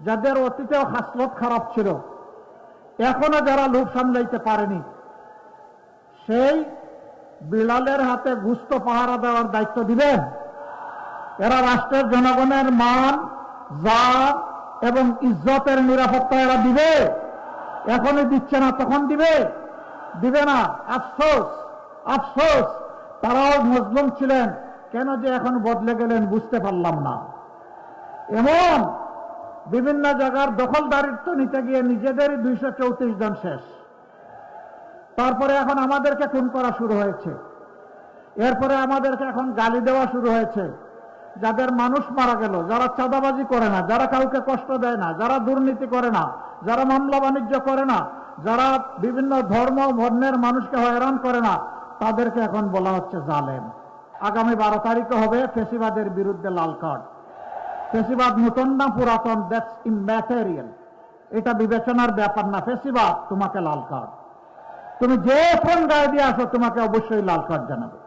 যাদের অতীতেও হাসলত খারাপ ছিল, এখনো যারা লোভ সামলাইতে পারেনি, সেই বিলালের হাতে গুস্ত পাহারা দেওয়ার দায়িত্ব দিবেন? এরা রাষ্ট্রের জনগণের মান, জাত এবং ইজ্জতের নিরাপত্তা এরা দিবে? এখনই দিচ্ছে না, তখন দিবে? দিবে না। আফসোস, আফসোস, তারাও মজলুম ছিলেন, কেন যে এখন বদলে গেলেন বুঝতে পারলাম না। এমন বিভিন্ন জায়গার দখলদারিত্ব নিতে গিয়ে নিজেদেরই 234 জন শেষ। তারপরে এখন আমাদেরকে খুন করা শুরু হয়েছে, এরপরে আমাদেরকে এখন গালি দেওয়া শুরু হয়েছে। যাদের মানুষ মারা গেল, যারা চাঁদাবাজি করে না, যারা কাউকে কষ্ট দেয় না, যারা দুর্নীতি করে না, যারা মামলা বাণিজ্য করে না, যারা বিভিন্ন ধর্ম বর্ণের মানুষকে হয়রান করে না, তাদেরকে এখন বলা হচ্ছে জালেম। আগামী 12 তারিখে হবে ফেসিবাদের বিরুদ্ধে লাল কার্ড। ফেসিবাদ নতুন না পুরাতন, দ্যাটস ইম্যাটেরিয়াল, এটা বিবেচনার ব্যাপার না। ফেসিবাদ, তোমাকে লাল কার্ড। তুমি যে ফোন গায়ে দিয়ে আসো তোমাকে অবশ্যই লাল কার্ড জানাবে।